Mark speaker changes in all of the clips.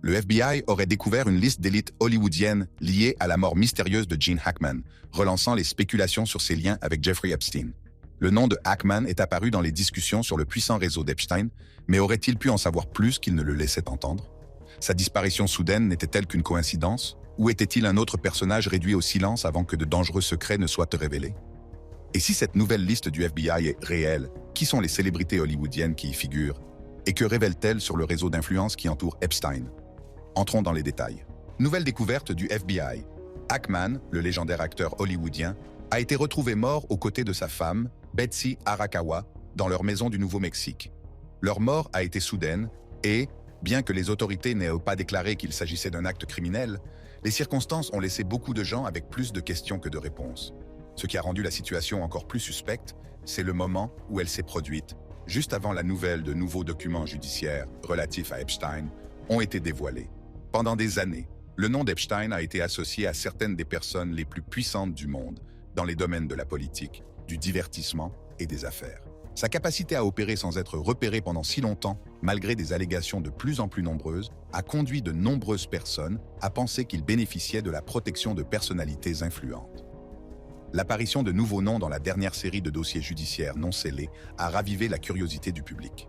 Speaker 1: Le FBI aurait découvert une liste d'élites hollywoodiennes liées à la mort mystérieuse de Gene Hackman, relançant les spéculations sur ses liens avec Jeffrey Epstein. Le nom de Hackman est apparu dans les discussions sur le puissant réseau d'Epstein, mais aurait-il pu en savoir plus qu'il ne le laissait entendre? Sa disparition soudaine n'était-elle qu'une coïncidence? Ou était-il un autre personnage réduit au silence avant que de dangereux secrets ne soient révélés? Et si cette nouvelle liste du FBI est réelle, qui sont les célébrités hollywoodiennes qui y figurent? Et que révèle-t-elle sur le réseau d'influence qui entoure Epstein? Entrons dans les détails. Nouvelle découverte du FBI. Hackman, le légendaire acteur hollywoodien, a été retrouvé mort aux côtés de sa femme, Betsy Arakawa, dans leur maison du Nouveau-Mexique. Leur mort a été soudaine et, bien que les autorités n'aient pas déclaré qu'il s'agissait d'un acte criminel, les circonstances ont laissé beaucoup de gens avec plus de questions que de réponses. Ce qui a rendu la situation encore plus suspecte, c'est le moment où elle s'est produite, juste avant la nouvelle de nouveaux documents judiciaires relatifs à Epstein ont été dévoilés. Pendant des années, le nom d'Epstein a été associé à certaines des personnes les plus puissantes du monde, dans les domaines de la politique, du divertissement et des affaires. Sa capacité à opérer sans être repéré pendant si longtemps, malgré des allégations de plus en plus nombreuses, a conduit de nombreuses personnes à penser qu'il bénéficiait de la protection de personnalités influentes. L'apparition de nouveaux noms dans la dernière série de dossiers judiciaires non scellés a ravivé la curiosité du public.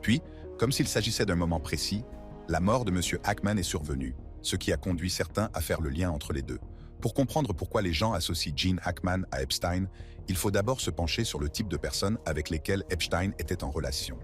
Speaker 1: Puis, comme s'il s'agissait d'un moment précis, la mort de M. Hackman est survenue, ce qui a conduit certains à faire le lien entre les deux. Pour comprendre pourquoi les gens associent Gene Hackman à Epstein, il faut d'abord se pencher sur le type de personnes avec lesquelles Epstein était en relation.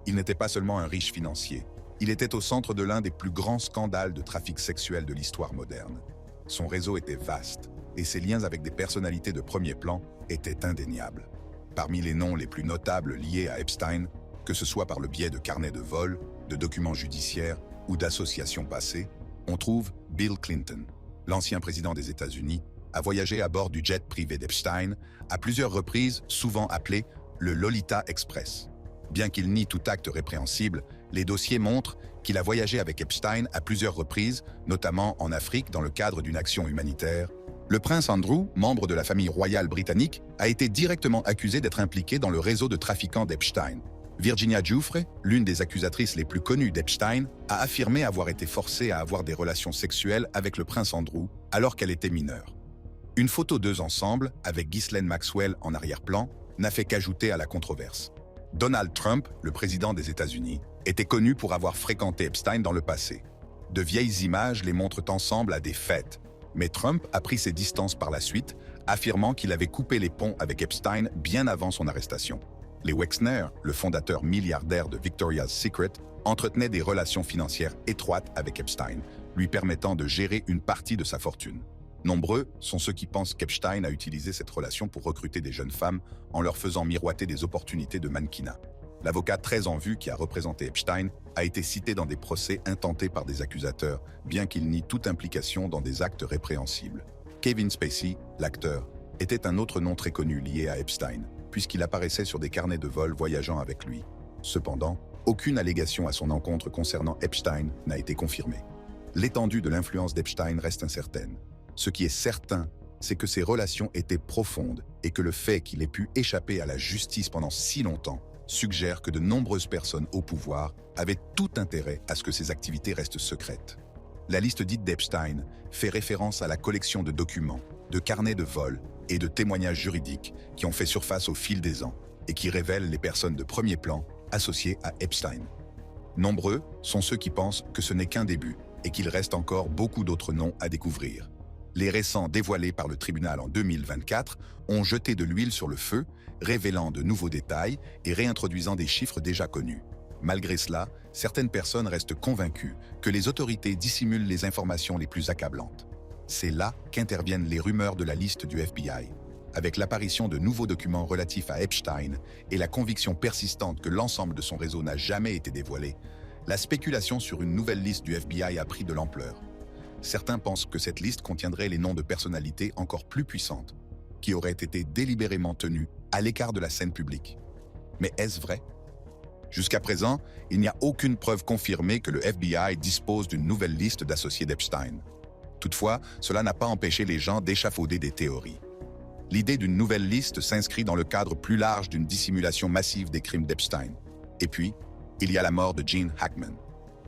Speaker 1: Il n'était pas seulement un riche financier, il était au centre de l'un des plus grands scandales de trafic sexuel de l'histoire moderne. Son réseau était vaste, et ses liens avec des personnalités de premier plan étaient indéniables. Parmi les noms les plus notables liés à Epstein, que ce soit par le biais de carnets de vol, de documents judiciaires ou d'associations passées, on trouve Bill Clinton. L'ancien président des États-Unis a voyagé à bord du jet privé d'Epstein à plusieurs reprises, souvent appelé le Lolita Express. Bien qu'il nie tout acte répréhensible, les dossiers montrent qu'il a voyagé avec Epstein à plusieurs reprises, notamment en Afrique dans le cadre d'une action humanitaire. Le prince Andrew, membre de la famille royale britannique, a été directement accusé d'être impliqué dans le réseau de trafiquants d'Epstein. Virginia Giuffre, l'une des accusatrices les plus connues d'Epstein, a affirmé avoir été forcée à avoir des relations sexuelles avec le prince Andrew alors qu'elle était mineure. Une photo d'eux ensemble, avec Ghislaine Maxwell en arrière-plan, n'a fait qu'ajouter à la controverse. Donald Trump, le président des États-Unis, était connu pour avoir fréquenté Epstein dans le passé. De vieilles images les montrent ensemble à des fêtes, mais Trump a pris ses distances par la suite, affirmant qu'il avait coupé les ponts avec Epstein bien avant son arrestation. Les Wexner, le fondateur milliardaire de Victoria's Secret, entretenaient des relations financières étroites avec Epstein, lui permettant de gérer une partie de sa fortune. Nombreux sont ceux qui pensent qu'Epstein a utilisé cette relation pour recruter des jeunes femmes en leur faisant miroiter des opportunités de mannequinat. L'avocat très en vue qui a représenté Epstein a été cité dans des procès intentés par des accusateurs, bien qu'il nie toute implication dans des actes répréhensibles. Kevin Spacey, l'acteur, était un autre nom très connu lié à Epstein, puisqu'il apparaissait sur des carnets de vol voyageant avec lui. Cependant, aucune allégation à son encontre concernant Epstein n'a été confirmée. L'étendue de l'influence d'Epstein reste incertaine. Ce qui est certain, c'est que ses relations étaient profondes et que le fait qu'il ait pu échapper à la justice pendant si longtemps suggère que de nombreuses personnes au pouvoir avaient tout intérêt à ce que ses activités restent secrètes. La liste dite d'Epstein fait référence à la collection de documents, de carnets de vol et de témoignages juridiques qui ont fait surface au fil des ans et qui révèlent les personnes de premier plan associées à Epstein. Nombreux sont ceux qui pensent que ce n'est qu'un début et qu'il reste encore beaucoup d'autres noms à découvrir. Les récents dévoilés par le tribunal en 2024 ont jeté de l'huile sur le feu, révélant de nouveaux détails et réintroduisant des chiffres déjà connus. Malgré cela, certaines personnes restent convaincues que les autorités dissimulent les informations les plus accablantes. C'est là qu'interviennent les rumeurs de la liste du FBI. Avec l'apparition de nouveaux documents relatifs à Epstein et la conviction persistante que l'ensemble de son réseau n'a jamais été dévoilé, la spéculation sur une nouvelle liste du FBI a pris de l'ampleur. Certains pensent que cette liste contiendrait les noms de personnalités encore plus puissantes, qui auraient été délibérément tenues à l'écart de la scène publique. Mais est-ce vrai? Jusqu'à présent, il n'y a aucune preuve confirmée que le FBI dispose d'une nouvelle liste d'associés d'Epstein. Toutefois, cela n'a pas empêché les gens d'échafauder des théories. L'idée d'une nouvelle liste s'inscrit dans le cadre plus large d'une dissimulation massive des crimes d'Epstein. Et puis, il y a la mort de Gene Hackman.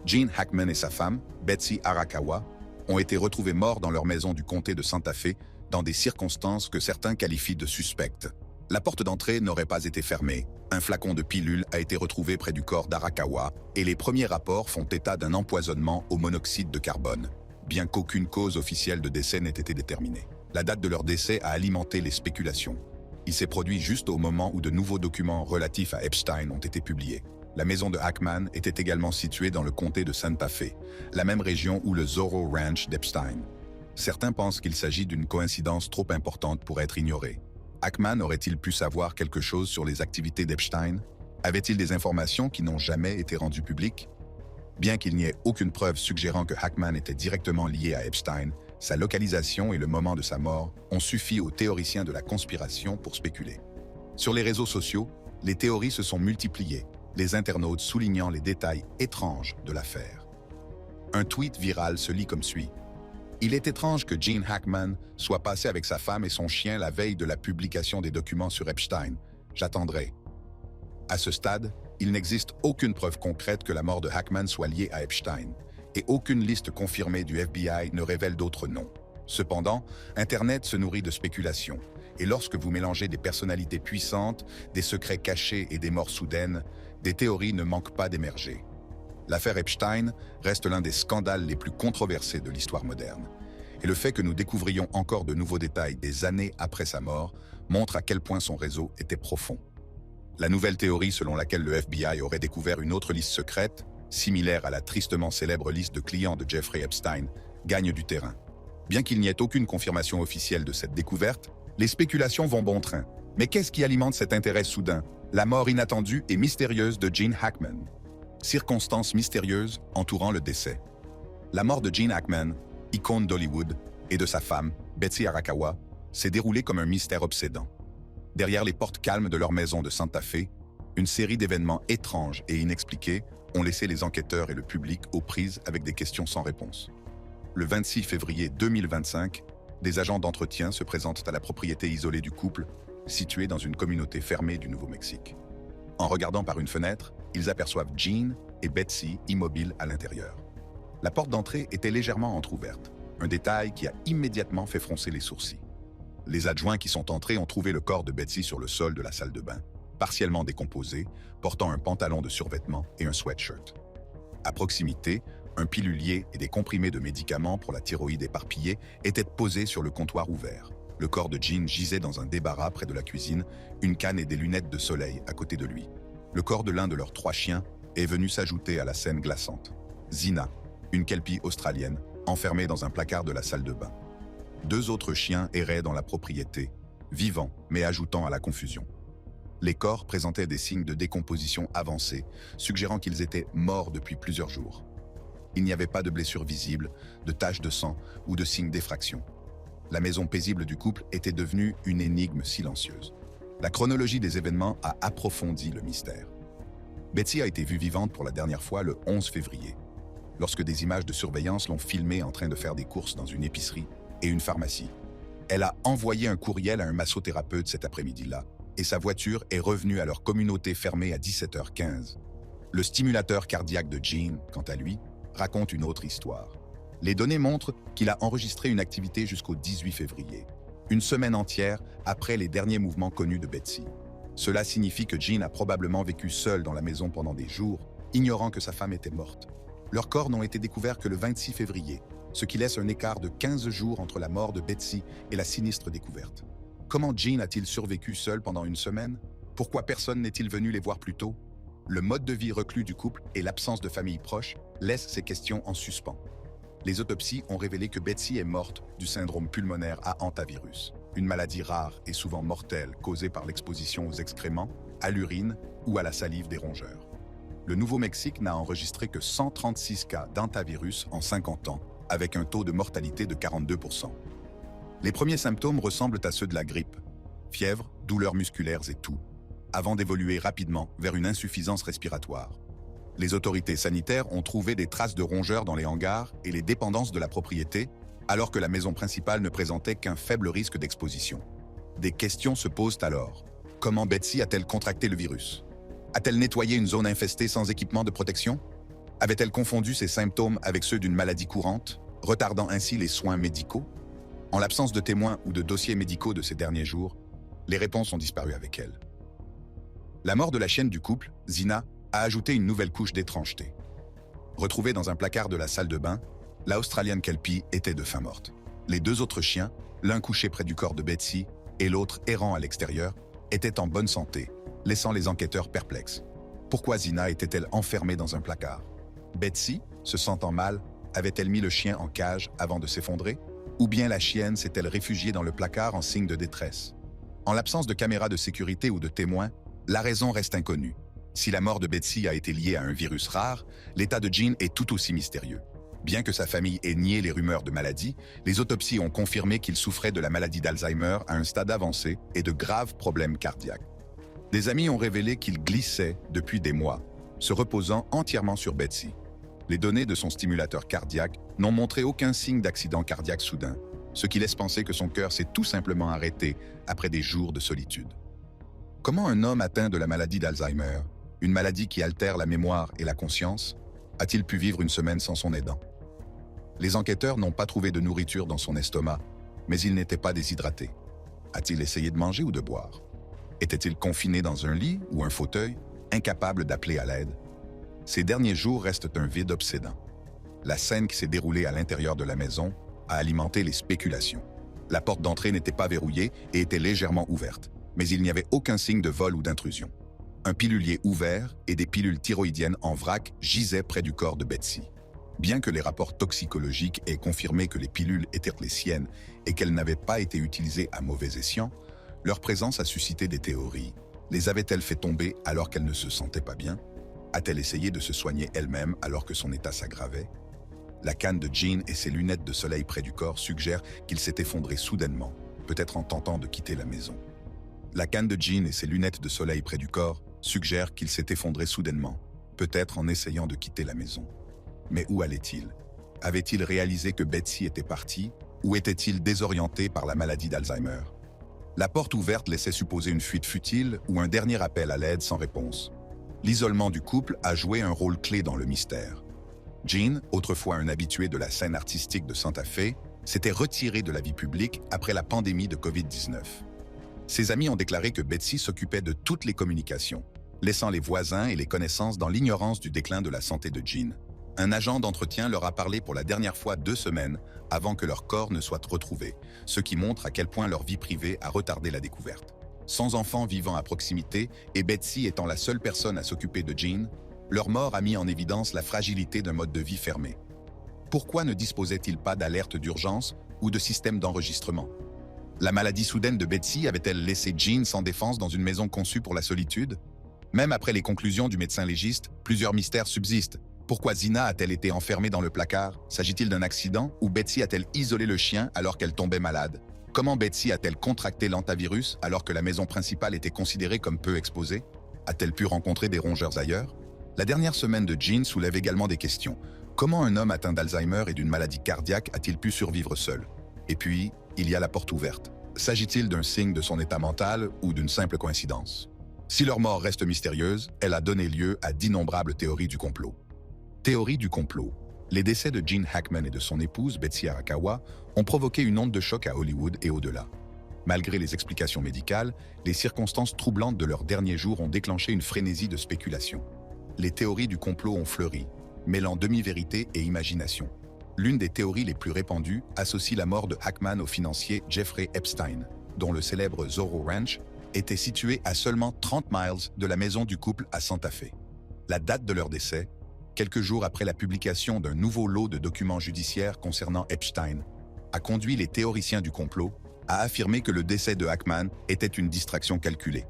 Speaker 1: Gene Hackman et sa femme, Betsy Arakawa, ont été retrouvés morts dans leur maison du comté de Santa Fe dans des circonstances que certains qualifient de suspectes. La porte d'entrée n'aurait pas été fermée, un flacon de pilule a été retrouvé près du corps d'Arakawa et les premiers rapports font état d'un empoisonnement au monoxyde de carbone, bien qu'aucune cause officielle de décès n'ait été déterminée. La date de leur décès a alimenté les spéculations. Il s'est produit juste au moment où de nouveaux documents relatifs à Epstein ont été publiés. La maison de Hackman était également située dans le comté de Santa Fe, la même région où le Zorro Ranch d'Epstein. Certains pensent qu'il s'agit d'une coïncidence trop importante pour être ignorée. Hackman aurait-il pu savoir quelque chose sur les activités d'Epstein? Avait-il des informations qui n'ont jamais été rendues publiques? Bien qu'il n'y ait aucune preuve suggérant que Hackman était directement lié à Epstein, sa localisation et le moment de sa mort ont suffi aux théoriciens de la conspiration pour spéculer. Sur les réseaux sociaux, les théories se sont multipliées, les internautes soulignant les détails étranges de l'affaire. Un tweet viral se lit comme suit. « Il est étrange que Gene Hackman soit passé avec sa femme et son chien la veille de la publication des documents sur Epstein. J'attendrai. » À ce stade, il n'existe aucune preuve concrète que la mort de Hackman soit liée à Epstein, et aucune liste confirmée du FBI ne révèle d'autres noms. Cependant, Internet se nourrit de spéculations, et lorsque vous mélangez des personnalités puissantes, des secrets cachés et des morts soudaines, des théories ne manquent pas d'émerger. L'affaire Epstein reste l'un des scandales les plus controversés de l'histoire moderne. Et le fait que nous découvrions encore de nouveaux détails des années après sa mort montre à quel point son réseau était profond. La nouvelle théorie selon laquelle le FBI aurait découvert une autre liste secrète, similaire à la tristement célèbre liste de clients de Jeffrey Epstein, gagne du terrain. Bien qu'il n'y ait aucune confirmation officielle de cette découverte, les spéculations vont bon train. Mais qu'est-ce qui alimente cet intérêt soudain? La mort inattendue et mystérieuse de Gene Hackman. Circonstances mystérieuses entourant le décès. La mort de Gene Hackman, icône d'Hollywood, et de sa femme, Betsy Arakawa, s'est déroulée comme un mystère obsédant. Derrière les portes calmes de leur maison de Santa Fe, une série d'événements étranges et inexpliqués ont laissé les enquêteurs et le public aux prises avec des questions sans réponse. Le 26 février 2025, des agents d'entretien se présentent à la propriété isolée du couple, située dans une communauté fermée du Nouveau-Mexique. En regardant par une fenêtre, ils aperçoivent Gene et Betsy immobiles à l'intérieur. La porte d'entrée était légèrement entr'ouverte, un détail qui a immédiatement fait froncer les sourcils. Les adjoints qui sont entrés ont trouvé le corps de Betsy sur le sol de la salle de bain, partiellement décomposé, portant un pantalon de survêtement et un sweatshirt. À proximité, un pilulier et des comprimés de médicaments pour la thyroïde éparpillés étaient posés sur le comptoir ouvert. Le corps de Gene gisait dans un débarras près de la cuisine, une canne et des lunettes de soleil à côté de lui. Le corps de l'un de leurs 3 chiens est venu s'ajouter à la scène glaçante. Zina, une kelpie australienne, enfermée dans un placard de la salle de bain. 2 autres chiens erraient dans la propriété, vivants mais ajoutant à la confusion. Les corps présentaient des signes de décomposition avancés, suggérant qu'ils étaient morts depuis plusieurs jours. Il n'y avait pas de blessures visibles, de taches de sang ou de signes d'effraction. La maison paisible du couple était devenue une énigme silencieuse. La chronologie des événements a approfondi le mystère. Betsy a été vue vivante pour la dernière fois le 11 février, lorsque des images de surveillance l'ont filmée en train de faire des courses dans une épicerie et une pharmacie. Elle a envoyé un courriel à un massothérapeute cet après-midi-là, et sa voiture est revenue à leur communauté fermée à 17h15. Le stimulateur cardiaque de Gene, quant à lui, raconte une autre histoire. Les données montrent qu'il a enregistré une activité jusqu'au 18 février, une semaine entière après les derniers mouvements connus de Betsy. Cela signifie que Gene a probablement vécu seul dans la maison pendant des jours, ignorant que sa femme était morte. Leurs corps n'ont été découverts que le 26 février, ce qui laisse un écart de 15 jours entre la mort de Betsy et la sinistre découverte. Comment Gene a-t-il survécu seul pendant une semaine? Pourquoi personne n'est-il venu les voir plus tôt? Le mode de vie reclus du couple et l'absence de famille proche laissent ces questions en suspens. Les autopsies ont révélé que Betsy est morte du syndrome pulmonaire à hantavirus, une maladie rare et souvent mortelle causée par l'exposition aux excréments, à l'urine ou à la salive des rongeurs. Le Nouveau-Mexique n'a enregistré que 136 cas d'hantavirus en 50 ans, avec un taux de mortalité de 42%. Les premiers symptômes ressemblent à ceux de la grippe, fièvre, douleurs musculaires et toux, avant d'évoluer rapidement vers une insuffisance respiratoire. Les autorités sanitaires ont trouvé des traces de rongeurs dans les hangars et les dépendances de la propriété, alors que la maison principale ne présentait qu'un faible risque d'exposition. Des questions se posent alors. Comment Betsy a-t-elle contracté le virus? A-t-elle nettoyé une zone infestée sans équipement de protection? Avait-elle confondu ses symptômes avec ceux d'une maladie courante, retardant ainsi les soins médicaux? En l'absence de témoins ou de dossiers médicaux de ces derniers jours, les réponses ont disparu avec elle. La mort de la chienne du couple, Zina, a ajouté une nouvelle couche d'étrangeté. Retrouvée dans un placard de la salle de bain, la Australian Kelpie était de faim morte. Les deux autres chiens, l'un couché près du corps de Betsy et l'autre errant à l'extérieur, étaient en bonne santé, laissant les enquêteurs perplexes. Pourquoi Zina était-elle enfermée dans un placard? Betsy, se sentant mal, avait-elle mis le chien en cage avant de s'effondrer? Ou bien la chienne s'est-elle réfugiée dans le placard en signe de détresse? En l'absence de caméras de sécurité ou de témoins, la raison reste inconnue. Si la mort de Betsy a été liée à un virus rare, l'état de Jean est tout aussi mystérieux. Bien que sa famille ait nié les rumeurs de maladie, les autopsies ont confirmé qu'il souffrait de la maladie d'Alzheimer à un stade avancé et de graves problèmes cardiaques. Des amis ont révélé qu'il glissait depuis des mois, se reposant entièrement sur Betsy. Les données de son stimulateur cardiaque n'ont montré aucun signe d'accident cardiaque soudain, ce qui laisse penser que son cœur s'est tout simplement arrêté après des jours de solitude. Comment un homme atteint de la maladie d'Alzheimer, une maladie qui altère la mémoire et la conscience, a-t-il pu vivre une semaine sans son aidant? Les enquêteurs n'ont pas trouvé de nourriture dans son estomac, mais il n'était pas déshydraté. A-t-il essayé de manger ou de boire? Était-il confiné dans un lit ou un fauteuil, incapable d'appeler à l'aide? Ces derniers jours restent un vide obsédant. La scène qui s'est déroulée à l'intérieur de la maison a alimenté les spéculations. La porte d'entrée n'était pas verrouillée et était légèrement ouverte, mais il n'y avait aucun signe de vol ou d'intrusion. Un pilulier ouvert et des pilules thyroïdiennes en vrac gisaient près du corps de Betsy. Bien que les rapports toxicologiques aient confirmé que les pilules étaient les siennes et qu'elles n'avaient pas été utilisées à mauvais escient, leur présence a suscité des théories. Les avait-elle fait tomber alors qu'elle ne se sentait pas bien? A-t-elle essayé de se soigner elle-même alors que son état s'aggravait? La canne de Jean et ses lunettes de soleil près du corps suggèrent qu'il s'est effondré soudainement, peut-être en tentant de quitter la maison. La canne de Jean et ses lunettes de soleil près du corps suggèrent qu'il s'est effondré soudainement, peut-être en essayant de quitter la maison. Mais où allait-il? Avait-il réalisé que Betsy était partie ou était-il désorienté par la maladie d'Alzheimer? La porte ouverte laissait supposer une fuite futile ou un dernier appel à l'aide sans réponse. L'isolement du couple a joué un rôle clé dans le mystère. Jean, autrefois un habitué de la scène artistique de Santa Fe, s'était retiré de la vie publique après la pandémie de Covid-19. Ses amis ont déclaré que Betsy s'occupait de toutes les communications, laissant les voisins et les connaissances dans l'ignorance du déclin de la santé de Jean. Un agent d'entretien leur a parlé pour la dernière fois 2 semaines avant que leur corps ne soit retrouvé, ce qui montre à quel point leur vie privée a retardé la découverte. Sans enfants vivant à proximité et Betsy étant la seule personne à s'occuper de Jean, leur mort a mis en évidence la fragilité d'un mode de vie fermé. Pourquoi ne disposait-il pas d'alerte d'urgence ou de système d'enregistrement? La maladie soudaine de Betsy avait-elle laissé Jean sans défense dans une maison conçue pour la solitude? Même après les conclusions du médecin légiste, plusieurs mystères subsistent. Pourquoi Zina a-t-elle été enfermée dans le placard? S'agit-il d'un accident ou Betsy a-t-elle isolé le chien alors qu'elle tombait malade? Comment Betsy a-t-elle contracté l'hantavirus alors que la maison principale était considérée comme peu exposée? A-t-elle pu rencontrer des rongeurs ailleurs? La dernière semaine de Jean soulève également des questions. Comment un homme atteint d'Alzheimer et d'une maladie cardiaque a-t-il pu survivre seul? Et puis, il y a la porte ouverte. S'agit-il d'un signe de son état mental ou d'une simple coïncidence? Si leur mort reste mystérieuse, elle a donné lieu à d'innombrables théories du complot. Théorie du complot. Les décès de Gene Hackman et de son épouse, Betsy Arakawa, ont provoqué une onde de choc à Hollywood et au-delà. Malgré les explications médicales, les circonstances troublantes de leurs derniers jours ont déclenché une frénésie de spéculation. Les théories du complot ont fleuri, mêlant demi-vérité et imagination. L'une des théories les plus répandues associe la mort de Hackman au financier Jeffrey Epstein, dont le célèbre Zorro Ranch était situé à seulement 30 miles de la maison du couple à Santa Fe. La date de leur décès, quelques jours après la publication d'un nouveau lot de documents judiciaires concernant Epstein, a conduit les théoriciens du complot à affirmer que le décès de Hackman était une distraction calculée.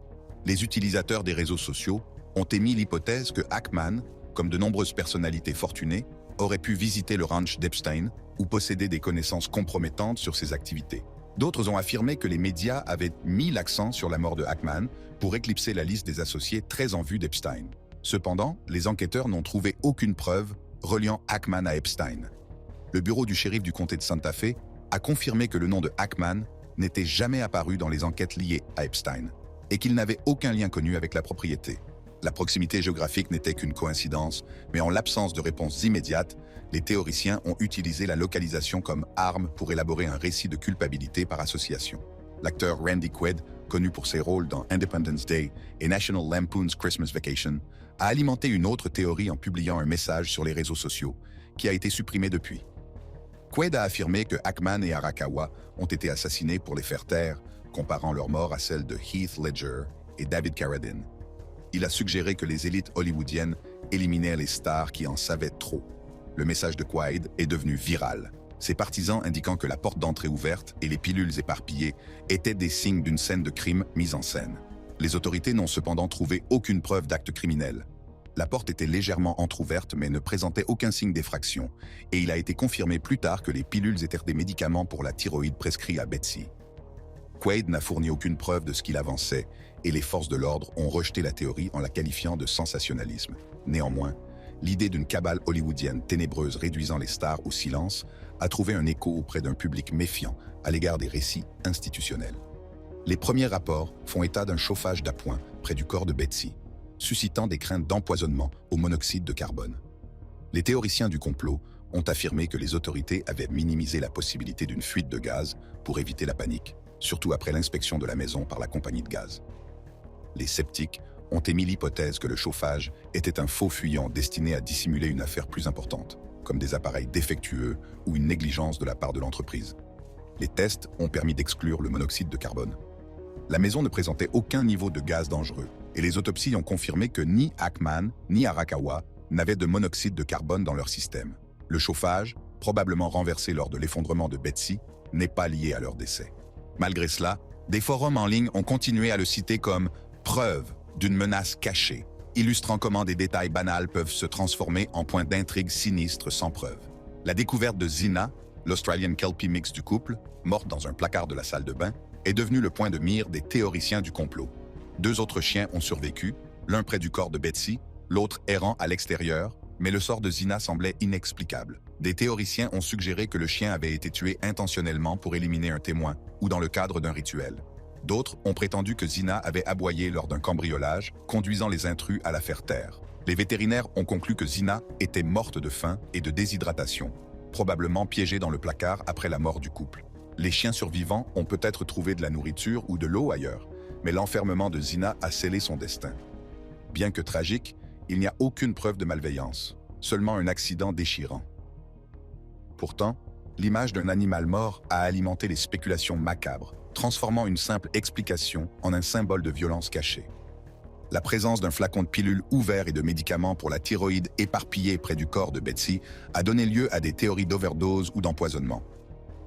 Speaker 1: Les utilisateurs des réseaux sociaux ont émis l'hypothèse que Hackman, comme de nombreuses personnalités fortunées, aurait pu visiter le ranch d'Epstein ou posséder des connaissances compromettantes sur ses activités. D'autres ont affirmé que les médias avaient mis l'accent sur la mort de Hackman pour éclipser la liste des associés très en vue d'Epstein. Cependant, les enquêteurs n'ont trouvé aucune preuve reliant Hackman à Epstein. Le bureau du shérif du comté de Santa Fe a confirmé que le nom de Hackman n'était jamais apparu dans les enquêtes liées à Epstein et qu'il n'avait aucun lien connu avec la propriété. La proximité géographique n'était qu'une coïncidence, mais en l'absence de réponse immédiate, les théoriciens ont utilisé la localisation comme arme pour élaborer un récit de culpabilité par association. L'acteur Randy Quaid, connu pour ses rôles dans Independence Day et National Lampoon's Christmas Vacation, a alimenté une autre théorie en publiant un message sur les réseaux sociaux, qui a été supprimé depuis. Quaid a affirmé que Hackman et Arakawa ont été assassinés pour les faire taire, comparant leur mort à celle de Heath Ledger et David Carradine. Il a suggéré que les élites hollywoodiennes éliminaient les stars qui en savaient trop. Le message de Quaid est devenu viral, ses partisans indiquant que la porte d'entrée ouverte et les pilules éparpillées étaient des signes d'une scène de crime mise en scène. Les autorités n'ont cependant trouvé aucune preuve d'acte criminel. La porte était légèrement entrouverte mais ne présentait aucun signe d'effraction, et il a été confirmé plus tard que les pilules étaient des médicaments pour la thyroïde prescrits à Betsy. Quaid n'a fourni aucune preuve de ce qu'il avançait, et les forces de l'ordre ont rejeté la théorie en la qualifiant de sensationnalisme. Néanmoins, l'idée d'une cabale hollywoodienne ténébreuse réduisant les stars au silence a trouvé un écho auprès d'un public méfiant à l'égard des récits institutionnels. Les premiers rapports font état d'un chauffage d'appoint près du corps de Betsy, suscitant des craintes d'empoisonnement au monoxyde de carbone. Les théoriciens du complot ont affirmé que les autorités avaient minimisé la possibilité d'une fuite de gaz pour éviter la panique, surtout après l'inspection de la maison par la compagnie de gaz. Les sceptiques ont émis l'hypothèse que le chauffage était un faux fuyant destiné à dissimuler une affaire plus importante, comme des appareils défectueux ou une négligence de la part de l'entreprise. Les tests ont permis d'exclure le monoxyde de carbone. La maison ne présentait aucun niveau de gaz dangereux, et les autopsies ont confirmé que ni Hackman ni Arakawa n'avaient de monoxyde de carbone dans leur système. Le chauffage, probablement renversé lors de l'effondrement de Betsy, n'est pas lié à leur décès. Malgré cela, des forums en ligne ont continué à le citer comme preuve d'une menace cachée, illustrant comment des détails banals peuvent se transformer en points d'intrigue sinistres sans preuve. La découverte de Zina, l'Australian Kelpie mix du couple, morte dans un placard de la salle de bain, est devenue le point de mire des théoriciens du complot. 2 autres chiens ont survécu, l'un près du corps de Betsy, l'autre errant à l'extérieur, mais le sort de Zina semblait inexplicable. Des théoriciens ont suggéré que le chien avait été tué intentionnellement pour éliminer un témoin ou dans le cadre d'un rituel. D'autres ont prétendu que Zina avait aboyé lors d'un cambriolage, conduisant les intrus à la faire taire. Les vétérinaires ont conclu que Zina était morte de faim et de déshydratation, probablement piégée dans le placard après la mort du couple. Les chiens survivants ont peut-être trouvé de la nourriture ou de l'eau ailleurs, mais l'enfermement de Zina a scellé son destin. Bien que tragique, il n'y a aucune preuve de malveillance, seulement un accident déchirant. Pourtant, l'image d'un animal mort a alimenté les spéculations macabres, transformant une simple explication en un symbole de violence cachée. La présence d'un flacon de pilules ouvert et de médicaments pour la thyroïde éparpillés près du corps de Betsy a donné lieu à des théories d'overdose ou d'empoisonnement.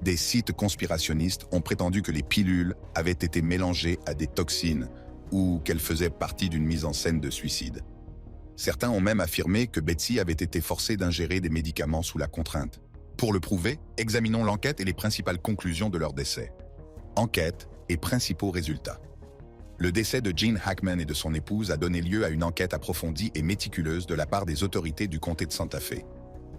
Speaker 1: Des sites conspirationnistes ont prétendu que les pilules avaient été mélangées à des toxines ou qu'elles faisaient partie d'une mise en scène de suicide. Certains ont même affirmé que Betsy avait été forcée d'ingérer des médicaments sous la contrainte. Pour le prouver, examinons l'enquête et les principales conclusions de leur décès. Enquête et principaux résultats. Le décès de Gene Hackman et de son épouse a donné lieu à une enquête approfondie et méticuleuse de la part des autorités du comté de Santa Fe.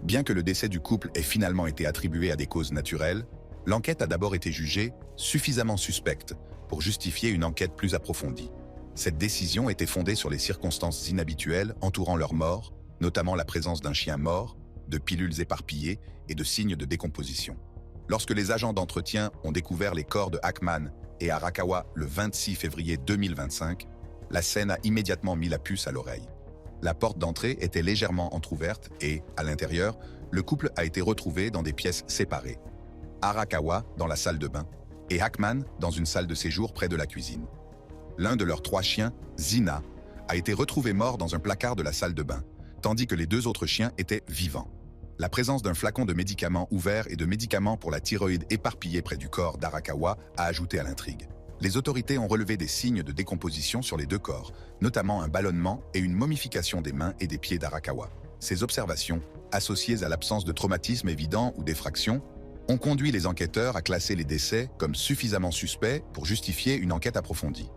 Speaker 1: Bien que le décès du couple ait finalement été attribué à des causes naturelles, l'enquête a d'abord été jugée suffisamment suspecte pour justifier une enquête plus approfondie. Cette décision était fondée sur les circonstances inhabituelles entourant leur mort, notamment la présence d'un chien mort, de pilules éparpillées et de signes de décomposition. Lorsque les agents d'entretien ont découvert les corps de Hackman et Arakawa le 26 février 2025, la scène a immédiatement mis la puce à l'oreille. La porte d'entrée était légèrement entrouverte et, à l'intérieur, le couple a été retrouvé dans des pièces séparées. Arakawa dans la salle de bain et Hackman dans une salle de séjour près de la cuisine. L'un de leurs 3 chiens, Zina, a été retrouvé mort dans un placard de la salle de bain, tandis que les 2 autres chiens étaient vivants. La présence d'un flacon de médicaments ouvert et de médicaments pour la thyroïde éparpillés près du corps d'Arakawa a ajouté à l'intrigue. Les autorités ont relevé des signes de décomposition sur les 2 corps, notamment un ballonnement et une momification des mains et des pieds d'Arakawa. Ces observations, associées à l'absence de traumatisme évident ou d'effraction, ont conduit les enquêteurs à classer les décès comme suffisamment suspects pour justifier une enquête approfondie.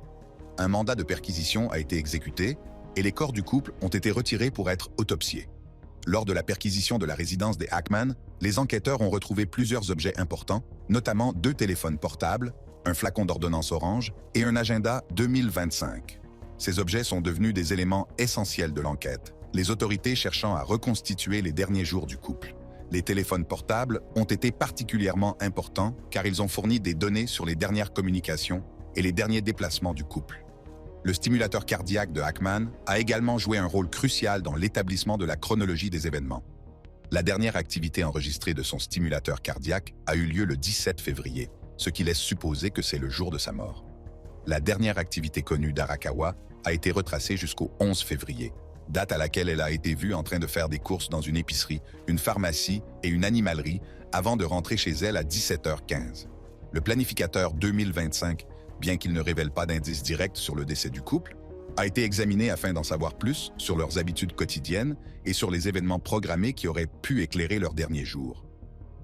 Speaker 1: Un mandat de perquisition a été exécuté et les corps du couple ont été retirés pour être autopsiés. Lors de la perquisition de la résidence des Hackman, les enquêteurs ont retrouvé plusieurs objets importants, notamment 2 téléphones portables, un flacon d'ordonnance orange et un agenda 2025. Ces objets sont devenus des éléments essentiels de l'enquête, les autorités cherchant à reconstituer les derniers jours du couple. Les téléphones portables ont été particulièrement importants car ils ont fourni des données sur les dernières communications et les derniers déplacements du couple. Le stimulateur cardiaque de Ackman a également joué un rôle crucial dans l'établissement de la chronologie des événements. La dernière activité enregistrée de son stimulateur cardiaque a eu lieu le 17 février, ce qui laisse supposer que c'est le jour de sa mort. La dernière activité connue d'Arakawa a été retracée jusqu'au 11 février, date à laquelle elle a été vue en train de faire des courses dans une épicerie, une pharmacie et une animalerie avant de rentrer chez elle à 17h15. Le planificateur 2025, bien qu'il ne révèle pas d'indices directs sur le décès du couple, a été examiné afin d'en savoir plus sur leurs habitudes quotidiennes et sur les événements programmés qui auraient pu éclairer leurs derniers jours.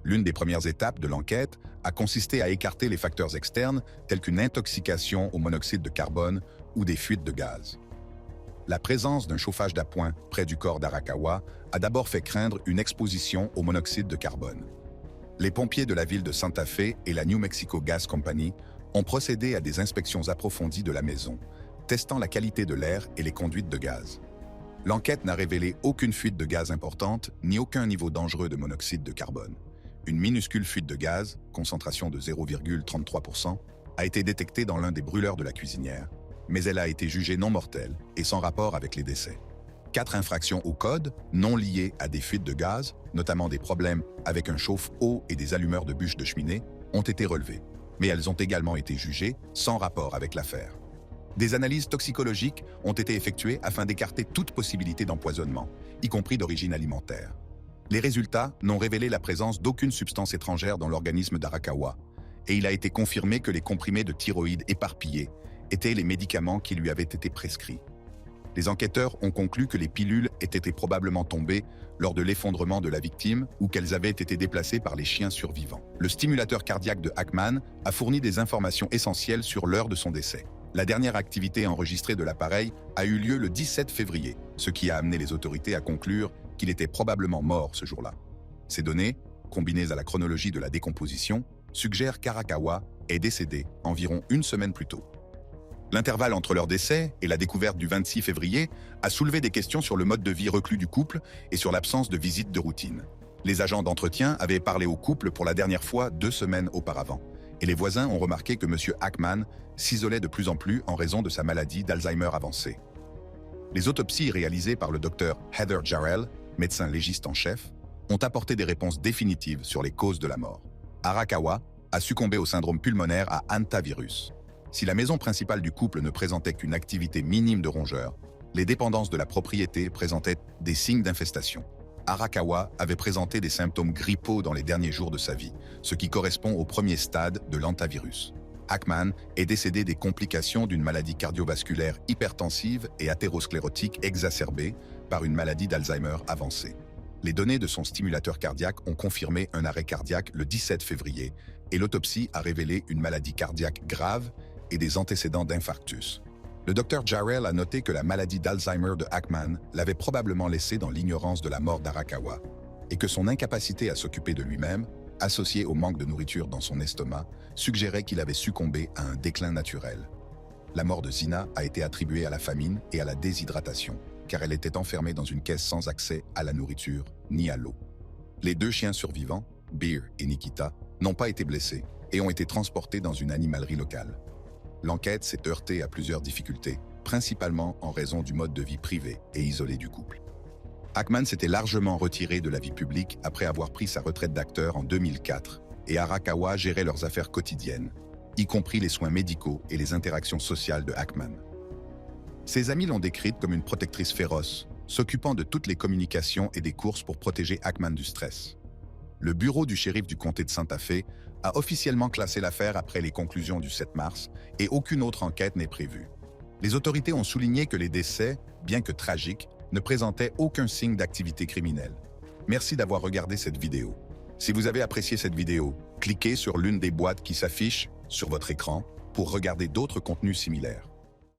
Speaker 1: L'une des premières étapes de l'enquête a consisté à écarter les facteurs externes tels qu'une intoxication au monoxyde de carbone ou des fuites de gaz. La présence d'un chauffage d'appoint près du corps d'Arakawa a d'abord fait craindre une exposition au monoxyde de carbone. Les pompiers de la ville de Santa Fe et la New Mexico Gas Company ont procédé à des inspections approfondies de la maison, testant la qualité de l'air et les conduites de gaz. L'enquête n'a révélé aucune fuite de gaz importante ni aucun niveau dangereux de monoxyde de carbone. Une minuscule fuite de gaz, concentration de 0,33%, a été détectée dans l'un des brûleurs de la cuisinière, mais elle a été jugée non mortelle et sans rapport avec les décès. 4 infractions au code, non liées à des fuites de gaz, notamment des problèmes avec un chauffe-eau et des allumeurs de bûches de cheminée, ont été relevées, mais elles ont également été jugées sans rapport avec l'affaire. Des analyses toxicologiques ont été effectuées afin d'écarter toute possibilité d'empoisonnement, y compris d'origine alimentaire. Les résultats n'ont révélé la présence d'aucune substance étrangère dans l'organisme d'Arakawa, et il a été confirmé que les comprimés de thyroïde éparpillés étaient les médicaments qui lui avaient été prescrits. Les enquêteurs ont conclu que les pilules étaient probablement tombées lors de l'effondrement de la victime ou qu'elles avaient été déplacées par les chiens survivants. Le stimulateur cardiaque de Ackman a fourni des informations essentielles sur l'heure de son décès. La dernière activité enregistrée de l'appareil a eu lieu le 17 février, ce qui a amené les autorités à conclure qu'il était probablement mort ce jour-là. Ces données, combinées à la chronologie de la décomposition, suggèrent qu'Arakawa est décédé environ une semaine plus tôt. L'intervalle entre leur décès et la découverte du 26 février a soulevé des questions sur le mode de vie reclus du couple et sur l'absence de visites de routine. Les agents d'entretien avaient parlé au couple pour la dernière fois 2 semaines auparavant, et les voisins ont remarqué que M. Ackman s'isolait de plus en plus en raison de sa maladie d'Alzheimer avancée. Les autopsies réalisées par le docteur Heather Jarrell, médecin légiste en chef, ont apporté des réponses définitives sur les causes de la mort. Arakawa a succombé au syndrome pulmonaire à hantavirus. Si la maison principale du couple ne présentait qu'une activité minime de rongeurs, les dépendances de la propriété présentaient des signes d'infestation. Arakawa avait présenté des symptômes grippaux dans les derniers jours de sa vie, ce qui correspond au premier stade de l'hantavirus. Ackman est décédé des complications d'une maladie cardiovasculaire hypertensive et athérosclérotique exacerbée par une maladie d'Alzheimer avancée. Les données de son stimulateur cardiaque ont confirmé un arrêt cardiaque le 17 février et l'autopsie a révélé une maladie cardiaque grave et des antécédents d'infarctus. Le Dr Jarrell a noté que la maladie d'Alzheimer de Ackman l'avait probablement laissé dans l'ignorance de la mort d'Arakawa et que son incapacité à s'occuper de lui-même, associée au manque de nourriture dans son estomac, suggérait qu'il avait succombé à un déclin naturel. La mort de Zina a été attribuée à la famine et à la déshydratation, car elle était enfermée dans une caisse sans accès à la nourriture ni à l'eau. Les 2 chiens survivants, Beer et Nikita, n'ont pas été blessés et ont été transportés dans une animalerie locale. L'enquête s'est heurtée à plusieurs difficultés, principalement en raison du mode de vie privé et isolé du couple. Ackman s'était largement retiré de la vie publique après avoir pris sa retraite d'acteur en 2004, et Arakawa gérait leurs affaires quotidiennes, y compris les soins médicaux et les interactions sociales de Ackman. Ses amis l'ont décrite comme une protectrice féroce, s'occupant de toutes les communications et des courses pour protéger Ackman du stress. Le bureau du shérif du comté de Santa Fe a officiellement classé l'affaire après les conclusions du 7 mars et aucune autre enquête n'est prévue. Les autorités ont souligné que les décès, bien que tragiques, ne présentaient aucun signe d'activité criminelle. Merci d'avoir regardé cette vidéo. Si vous avez apprécié cette vidéo, cliquez sur l'une des boîtes qui s'affichent sur votre écran pour regarder d'autres contenus similaires.